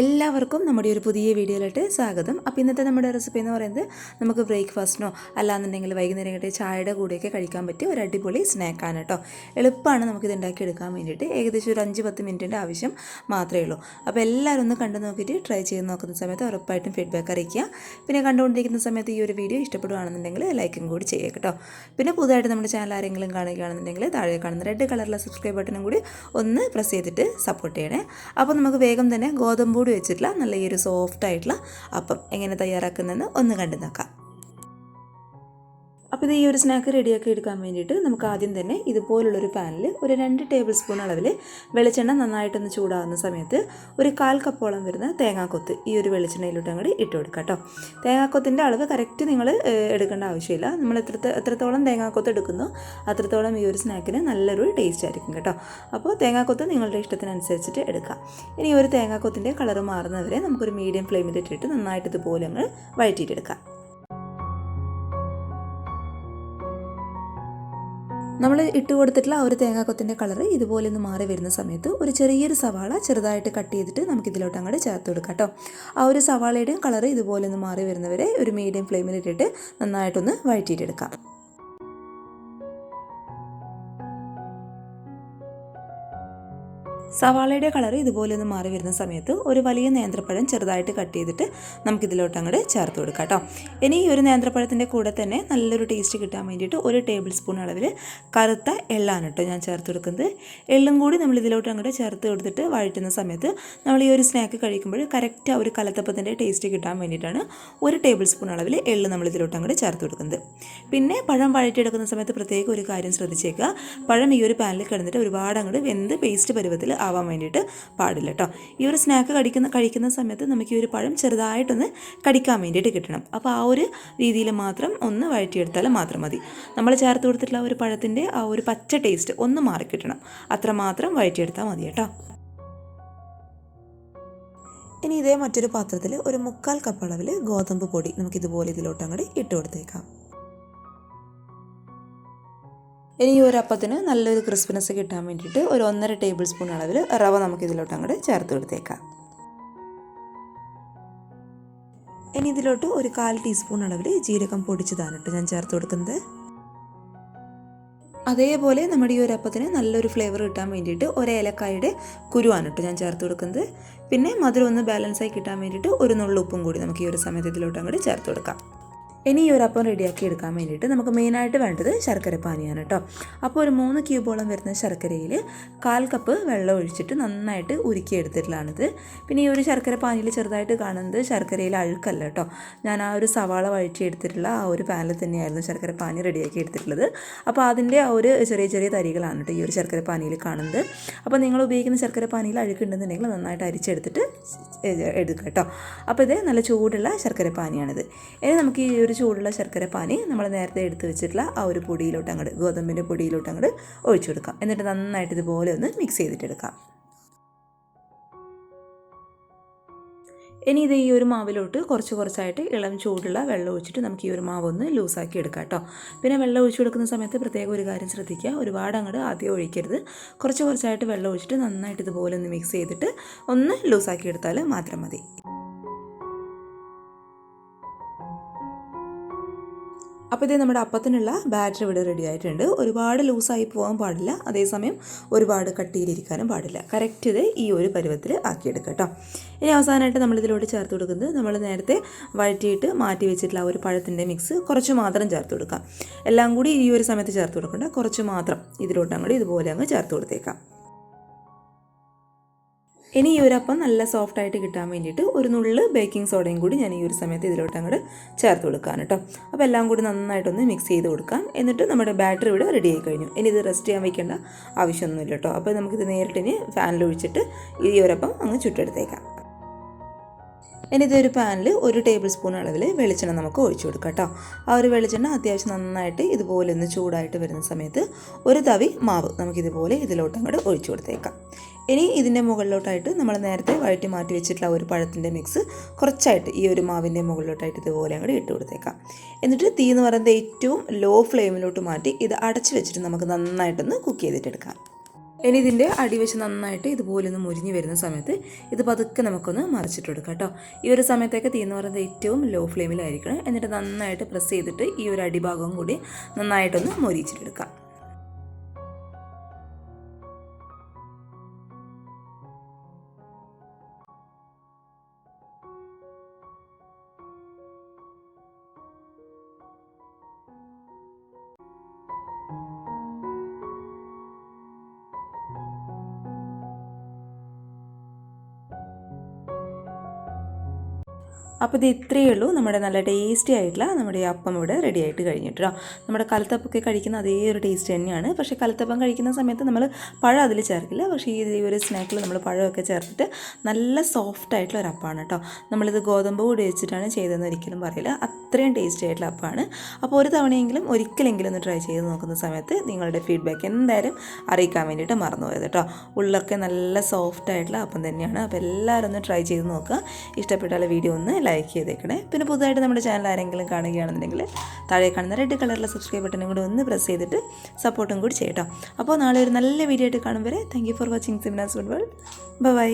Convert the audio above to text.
എല്ലാവർക്കും നമ്മുടെ ഒരു പുതിയ വീഡിയോയിലോട്ട് സ്വാഗതം. അപ്പോൾ ഇന്നത്തെ നമ്മുടെ റെസിപ്പി എന്ന് പറയുന്നത് നമുക്ക് ബ്രേക്ക്ഫാസ്റ്റിനോ അല്ലാന്നുണ്ടെങ്കിൽ വൈകുന്നേരം കിട്ടിയ ചായയുടെ കൂടെയൊക്കെ കഴിക്കാൻ പറ്റിയ ഒരു അടിപൊളി സ്നാക്കാണ് കേട്ടോ. എളുപ്പമാണ് നമുക്കിത് ഉണ്ടാക്കിയെടുക്കാൻ വേണ്ടിയിട്ട്. ഏകദേശം ഒരു 5-10 മിനിറ്റിൻ്റെ ആവശ്യം മാത്രമേ ഉള്ളൂ. അപ്പോൾ എല്ലാവരും ഒന്ന് കണ്ടു നോക്കിയിട്ട് ട്രൈ ചെയ്ത് നോക്കുന്ന സമയത്ത് ഉറപ്പായിട്ടും ഫീഡ്ബാക്ക് അറിയിക്കുക. പിന്നെ കണ്ടുകൊണ്ടിരിക്കുന്ന സമയത്ത് ഈ ഒരു വീഡിയോ ഇഷ്ടപ്പെടുകയാണെന്നുണ്ടെങ്കിൽ ലൈക്കും കൂടി ചെയ്യുക കേട്ടോ. പിന്നെ പുതുതായിട്ട് നമ്മുടെ ചാനൽ ആരെങ്കിലും കാണുകയാണെന്നുണ്ടെങ്കിൽ താഴെ കാണുന്ന റെഡ് കളറിലെ സബ്സ്ക്രൈബ് ബട്ടണും കൂടി ഒന്ന് പ്രസ് ചെയ്തിട്ട് സപ്പോർട്ട് ചെയ്യണേ. അപ്പോൾ നമുക്ക് വേഗം തന്നെ ഗോതമ്പ് വെച്ചിട്ടുള്ള നല്ല ഈ ഒരു സോഫ്റ്റ് ആയിട്ടുള്ള അപ്പം എങ്ങനെ തയ്യാറാക്കുന്നതെന്ന് ഒന്ന് കണ്ടു നോക്കാം. അപ്പോൾ ഇത് ഈ ഒരു സ്നാക്ക് റെഡിയാക്കി എടുക്കാൻ വേണ്ടിയിട്ട് നമുക്ക് ആദ്യം തന്നെ ഇതുപോലുള്ളൊരു പാനിൽ ഒരു 2 ടേബിൾ സ്പൂൺ അളവിൽ വെളിച്ചെണ്ണ നന്നായിട്ടൊന്ന് ചൂടാകുന്ന സമയത്ത് ഒരു 1/4 കപ്പോളം വരുന്ന തേങ്ങാക്കൊത്ത് ഈ ഒരു വെളിച്ചെണ്ണയിലോട്ട് അങ്ങോട്ട് ഇട്ട് കൊടുക്കുക കേട്ടോ. തേങ്ങാക്കൊത്തിൻ്റെ അളവ് കറക്റ്റ് നിങ്ങൾ എടുക്കേണ്ട ആവശ്യമില്ല. നമ്മൾ എത്രത്തോളം തേങ്ങാക്കൊത്ത് എടുക്കുന്നോ അത്രത്തോളം ഈ ഒരു സ്നാക്കിന് നല്ലൊരു ടേസ്റ്റ് ആയിരിക്കും കേട്ടോ. അപ്പോൾ തേങ്ങാക്കൊത്ത് നിങ്ങളുടെ ഇഷ്ടത്തിനനുസരിച്ചിട്ട് എടുക്കാം. ഇനി ഈ ഒരു തേങ്ങാക്കൊത്തിൻ്റെ കളറ് മാറുന്നവരെ നമുക്കൊരു മീഡിയം ഫ്ലെയിമിൽ ഇട്ടിട്ട് നന്നായിട്ട് ഇതുപോലെ അങ്ങ് വഴറ്റിയിട്ടെടുക്കാം. നമ്മൾ ഇട്ട് കൊടുത്തിട്ടുള്ള ഒരു തേങ്ങാക്കൊത്തിൻ്റെ കളറ് ഇതുപോലെ ഒന്ന് മാറി വരുന്ന സമയത്ത് ഒരു ചെറിയൊരു സവാള ചെറുതായിട്ട് കട്ട് ചെയ്തിട്ട് നമുക്കിതിലോട്ട് അങ്ങോട്ട് ചേർത്ത് കൊടുക്കാം കേട്ടോ. ആ ഒരു സവാളയുടെയും കളറ് ഇതുപോലെ ഒന്ന് മാറി വരുന്നവരെ ഒരു മീഡിയം ഫ്ലെയിമിൽ ഇട്ടിട്ട് നന്നായിട്ടൊന്ന് വഴറ്റിയിട്ടെടുക്കാം. സവാളയുടെ കളർ ഇതുപോലെ ഒന്ന് മാറി വരുന്ന സമയത്ത് ഒരു വലിയ നേന്ത്രപ്പഴം ചെറുതായിട്ട് കട്ട് ചെയ്തിട്ട് നമുക്കിതിലോട്ട് അങ്ങോട്ട് ചേർത്ത് കൊടുക്കാം കേട്ടോ. ഇനി ഈ ഒരു നേന്ത്രപ്പഴത്തിൻ്റെ കൂടെ തന്നെ നല്ലൊരു ടേസ്റ്റ് കിട്ടാൻ വേണ്ടിയിട്ട് 1 ടേബിൾ സ്പൂൺ അളവിൽ കറുത്ത എള്ളാണ് കേട്ടോ ഞാൻ ചേർത്ത് കൊടുക്കുന്നത്. എള്ളും കൂടി നമ്മൾ ഇതിലോട്ട് അങ്ങോട്ട് ചേർത്ത് കൊടുത്തിട്ട് വഴറ്റുന്ന സമയത്ത് നമ്മൾ ഈ ഒരു സ്നാക്ക് കഴിക്കുമ്പോൾ കറക്റ്റ് ആ ഒരു കലത്തപ്പത്തിൻ്റെ ടേസ്റ്റ് കിട്ടാൻ വേണ്ടിയിട്ടാണ് 1 ടേബിൾ സ്പൂൺ അളവിൽ എള്ള് നമ്മൾ ഇതിലോട്ട് അങ്ങോട്ട് ചേർത്ത് കൊടുക്കുന്നത്. പിന്നെ പഴം വഴറ്റിയെടുക്കുന്ന സമയത്ത് പ്രത്യേകം ഒരു കാര്യം ശ്രദ്ധിച്ചേക്കുക. പഴം ഈ ഒരു പാനിൽ കിടന്നിട്ട് ഒരുപാട് അങ്ങോട്ട് വെന്ത് പേസ്റ്റ് പരുവത്തിൽ ആവാൻ വേണ്ടിയിട്ട് പാടില്ല കേട്ടോ. ഈ ഒരു സ്നാക്ക് കഴിക്കുന്ന സമയത്ത് നമുക്ക് ഈ ഒരു പഴം ചെറുതായിട്ടൊന്ന് കടിക്കാൻ വേണ്ടിയിട്ട് കിട്ടണം. അപ്പോൾ ആ ഒരു രീതിയിൽ മാത്രം ഒന്ന് വഴറ്റിയെടുത്താൽ മാത്രം മതി. നമ്മൾ ചേർത്ത് കൊടുത്തിട്ടുള്ള ഒരു പഴത്തിൻ്റെ ആ ഒരു പച്ച ടേസ്റ്റ് ഒന്ന് മാറിക്കിട്ടണം. അത്രമാത്രം വഴറ്റിയെടുത്താൽ മതി കേട്ടോ. ഇനി ഇതേ മറ്റൊരു പാത്രത്തിൽ ഒരു 1/4 കപ്പ് അളവിൽ ഗോതമ്പ് പൊടി നമുക്കിതുപോലെ ഇതിലോട്ട് അങ്ങോട്ട് ഇട്ട് കൊടുത്തേക്കാം. ഇനി ഈ ഒരു അപ്പത്തിന് നല്ലൊരു ക്രിസ്പിനെസ് കിട്ടാൻ വേണ്ടിയിട്ട് ഒരു 1.5 ടേബിൾ സ്പൂൺ അളവിൽ റവ നമുക്കിതിലോട്ട് അങ്ങോട്ട് ചേർത്ത് കൊടുത്തേക്കാം. ഇനി ഇതിലോട്ട് ഒരു 1/4 ടീസ്പൂൺ അളവിൽ ജീരകം പൊടിച്ചതാണ് കേട്ടോ ഞാൻ ചേർത്ത് കൊടുക്കുന്നത്. അതേപോലെ നമ്മുടെ ഈ ഒരു അപ്പത്തിന് നല്ലൊരു ഫ്ലേവർ കിട്ടാൻ വേണ്ടിയിട്ട് ഒരു ഏലക്കായുടെ കുരുവാണ് കേട്ടോ ഞാൻ ചേർത്ത് കൊടുക്കുന്നത്. പിന്നെ മധുരം ഒന്ന് ബാലൻസായി കിട്ടാൻ വേണ്ടിയിട്ട് ഒരു നുള്ളു ഉപ്പും കൂടി നമുക്ക് ഈ ഒരു സമയത്ത് ഇതിലോട്ട് അങ്ങോട്ട് ചേർത്ത് കൊടുക്കാം. ഇനി ഈ ഒരു അപ്പം റെഡിയാക്കി എടുക്കാൻ വേണ്ടിയിട്ട് നമുക്ക് മെയിനായിട്ട് വേണ്ടത് ശർക്കരപ്പാനിയാണ് കേട്ടോ. അപ്പോൾ ഒരു 3 ക്യൂബോളം വരുന്ന ശർക്കരയിൽ 1/4 കപ്പ് വെള്ളം ഒഴിച്ചിട്ട് നന്നായിട്ട് ഉരുക്കിയെടുത്തിട്ടുള്ളതാണിത്. പിന്നെ ഈ ഒരു ശർക്കരപ്പാനിയിൽ ചെറുതായിട്ട് കാണുന്നത് ശർക്കരയിൽ അഴുക്കല്ല കേട്ടോ. ഞാൻ ആ ഒരു സവാള വഴറ്റിയെടുത്തിട്ടുള്ള ആ ഒരു പാനിൽ തന്നെയായിരുന്നു ശർക്കരപ്പാനി റെഡിയാക്കി എടുത്തിട്ടുള്ളത്. അപ്പോൾ അതിൻ്റെ ആ ഒരു ചെറിയ ചെറിയ തരികളാണ് കേട്ടോ ഈ ഒരു ശർക്കരപ്പാനിയിൽ കാണുന്നത്. അപ്പോൾ നിങ്ങൾ ഉപയോഗിക്കുന്ന ശർക്കരപ്പാനിയിൽ അഴുക്കുണ്ടെന്നുണ്ടെങ്കിൽ നന്നായിട്ട് അരിച്ചെടുത്തിട്ട് എടുക്കുക കേട്ടോ. അപ്പോൾ ഇത് നല്ല ചൂടുള്ള ശർക്കരപ്പാനിയാണിത്. ഇനി നമുക്ക് ഈ ഒരു ചൂടുള്ള ശർക്കരപ്പാനി നമ്മൾ നേരത്തെ എടുത്ത് വെച്ചിട്ടുള്ള ആ ഒരു പൊടിയിലോട്ട് അങ്ങോട്ട് ഗോതമ്പിൻ്റെ പൊടിയിലോട്ട് അങ്ങോട്ട് ഒഴിച്ചു കൊടുക്കാം. എന്നിട്ട് നന്നായിട്ട് ഇതുപോലെ ഒന്ന് മിക്സ് ചെയ്തിട്ടെടുക്കാം. ഇനി ഇത് ഈ ഒരു മാവിലോട്ട് കുറച്ചായിട്ട് ഇളം ചൂടുള്ള വെള്ളം ഒഴിച്ചിട്ട് നമുക്ക് ഈ ഒരു മാവ് ഒന്ന് ലൂസാക്കി എടുക്കാം കേട്ടോ. പിന്നെ വെള്ളം ഒഴിച്ചു കൊടുക്കുന്ന സമയത്ത് പ്രത്യേകം ഒരു കാര്യം ശ്രദ്ധിക്കുക. ഒരുപാട് അങ്ങോട്ട് ആദ്യം ഒഴിക്കരുത്. കുറച്ചായിട്ട് വെള്ളം ഒഴിച്ചിട്ട് നന്നായിട്ട് ഇതുപോലെ ഒന്ന് മിക്സ് ചെയ്തിട്ട് ഒന്ന് ലൂസാക്കി എടുത്താൽ മാത്രം മതി. അപ്പോൾ ഇത് നമ്മുടെ അപ്പത്തിനുള്ള ബാറ്റർ ഇവിടെ റെഡി ആയിട്ടുണ്ട്. ഒരുപാട് ലൂസായി പോകാൻ പാടില്ല, അതേസമയം ഒരുപാട് കട്ടിയിലിരിക്കാനും പാടില്ല. കറക്റ്റ് ഇത് ഈ ഒരു പരുവത്തിൽ ആക്കിയെടുക്കുക കേട്ടോ. ഇനി അവസാനമായിട്ട് നമ്മളിതിലോട്ട് ചേർത്ത് കൊടുക്കുന്നത് നമ്മൾ നേരത്തെ വഴറ്റിയിട്ട് മാറ്റി വെച്ചിട്ടുള്ള ആ ഒരു പഴത്തിൻ്റെ മിക്സ് കുറച്ച് മാത്രം ചേർത്ത് കൊടുക്കാം. എല്ലാം കൂടി ഈ ഒരു സമയത്ത് ചേർത്ത് കൊടുക്കേണ്ട, കുറച്ച് മാത്രം ഇതിലോട്ട് അങ്ങോട്ട് ഇതുപോലെ അങ്ങ് ചേർത്ത് കൊടുത്തേക്കാം. ഇനി ഈ ഒരു അപ്പം നല്ല സോഫ്റ്റായിട്ട് കിട്ടാൻ വേണ്ടിയിട്ട് ഒരു നുള്ള് ബേക്കിംഗ് സോഡയും കൂടി ഞാൻ ഈ ഒരു സമയത്ത് ഇതിലോട്ട് അങ്ങോട്ട് ചേർത്ത് കൊടുക്കാൻ കേട്ടോ. അപ്പോൾ എല്ലാം കൂടി നന്നായിട്ടൊന്ന് മിക്സ് ചെയ്ത് കൊടുക്കാം. എന്നിട്ട് നമ്മുടെ ബാറ്റർ ഇവിടെ റെഡി ആയി കഴിഞ്ഞു. ഇനി ഇത് റെസ്റ്റ് ചെയ്യാൻ വയ്ക്കേണ്ട ആവശ്യമൊന്നുമില്ല കേട്ടോ. അപ്പോൾ നമുക്കിത് നേരിട്ട് ഇനി ഫാനിൽ ഒഴിച്ചിട്ട് ഈ ഒരപ്പം അങ്ങ് ചുട്ടെടുത്തേക്കാം. ഇനി ഇതൊരു പാനിൽ 1 ടേബിൾ സ്പൂൺ അളവിൽ വെളിച്ചെണ്ണ നമുക്ക് ഒഴിച്ചു കൊടുക്കാം കേട്ടോ. ആ ഒരു വെളിച്ചെണ്ണ അത്യാവശ്യം നന്നായിട്ട് ഇതുപോലെ ഒന്ന് ചൂടായിട്ട് വരുന്ന സമയത്ത് ഒരു തവി മാവ് നമുക്കിതുപോലെ ഇതിലോട്ട് അങ്ങോട്ട് ഒഴിച്ചു കൊടുത്തേക്കാം. ഇനി ഇതിൻ്റെ മുകളിലോട്ടായിട്ട് നമ്മൾ നേരത്തെ വഴറ്റി മാറ്റി വെച്ചിട്ടുള്ള ഒരു പഴത്തിൻ്റെ മിക്സ് കുറച്ചായിട്ട് ഈ ഒരു മാവിൻ്റെ മുകളിലോട്ടായിട്ട് ഇതുപോലെ അങ്ങോട്ട് ഇട്ട് കൊടുത്തേക്കാം. എന്നിട്ട് തീ എന്ന് പറയുന്നത് ഏറ്റവും ലോ ഫ്ലെയിമിലോട്ട് മാറ്റി ഇത് അടച്ച് വെച്ചിട്ട് നമുക്ക് നന്നായിട്ടൊന്ന് കുക്ക് ചെയ്തിട്ടെടുക്കാം. ഇനി ഇതിൻ്റെ അടിവശം നന്നായിട്ട് ഇതുപോലെ ഒന്ന് മുരിഞ്ഞ് വരുന്ന സമയത്ത് ഇത് പതുക്കെ നമുക്കൊന്ന് മറിച്ചിട്ട് കൊടുക്കാം കേട്ടോ. ഈ ഒരു സമയത്തൊക്കെ തീ എന്ന് പറയുന്നത് ഏറ്റവും ലോ ഫ്ലെയിമിലായിരിക്കണം. എന്നിട്ട് നന്നായിട്ട് പ്രസ് ചെയ്തിട്ട് ഈ ഒരു അടിഭാഗവും കൂടി നന്നായിട്ടൊന്ന് മൊരിച്ചിട്ടെടുക്കാം. അപ്പോൾ ഇത് ഇത്രയേ ഉള്ളൂ. നമ്മുടെ നല്ല ടേസ്റ്റി ആയിട്ടുള്ള നമ്മുടെ ഈ അപ്പം ഇവിടെ റെഡി ആയിട്ട് കഴിഞ്ഞിട്ടോ. നമ്മുടെ കലത്തപ്പൊക്കെ കഴിക്കുന്ന അതേ ഒരു ടേസ്റ്റ് തന്നെയാണ്. പക്ഷേ കലത്തപ്പം കഴിക്കുന്ന സമയത്ത് നമ്മൾ പഴം അതിൽ ചേർക്കില്ല. പക്ഷേ ഈ ഒരു സ്നാക്കിൽ നമ്മൾ പഴമൊക്കെ ചേർത്തിട്ട് നല്ല സോഫ്റ്റ് ആയിട്ടുള്ള ഒരു അപ്പമാണ് കേട്ടോ. നമ്മളിത് ഗോതമ്പ് കൂടി വെച്ചിട്ടാണ് ചെയ്തതെന്ന് ഒരിക്കലും പറയില്ല. അത്രയും ടേസ്റ്റി ആയിട്ടുള്ള അപ്പമാണ്. അപ്പോൾ ഒരു തവണയെങ്കിലും ഒരിക്കലെങ്കിലും ഒന്ന് ട്രൈ ചെയ്ത് നോക്കുന്ന സമയത്ത് നിങ്ങളുടെ ഫീഡ്ബാക്ക് എന്തായാലും അറിയിക്കാൻ വേണ്ടിയിട്ട് മറന്നു പോയത് കേട്ടോ. ഉള്ളൊക്കെ നല്ല സോഫ്റ്റ് ആയിട്ടുള്ള അപ്പം തന്നെയാണ്. അപ്പോൾ എല്ലാവരും ഒന്ന് ട്രൈ ചെയ്ത് നോക്കുക. ഇഷ്ടപ്പെട്ടാൽ വീഡിയോ ഒന്ന് ലൈക്ക് ചെയ്തേക്കണേ. പിന്നെ പുതുതായിട്ട് നമ്മുടെ ചാനൽ ആരെങ്കിലും കാണുകയാണെന്നുണ്ടെങ്കിൽ താഴെ കാണുന്ന റെഡ് കളറിലെ സബ്സ്ക്രൈബ് ബട്ടനും കൂടി ഒന്ന് പ്രസ് ചെയ്തിട്ട് സപ്പോർട്ടും കൂടി ചെയ്യട്ടോ. അപ്പോൾ നാളെ ഒരു നല്ല വീഡിയോ ആയിട്ട് കാണും വരെ thank you for watching Simnas food world. By.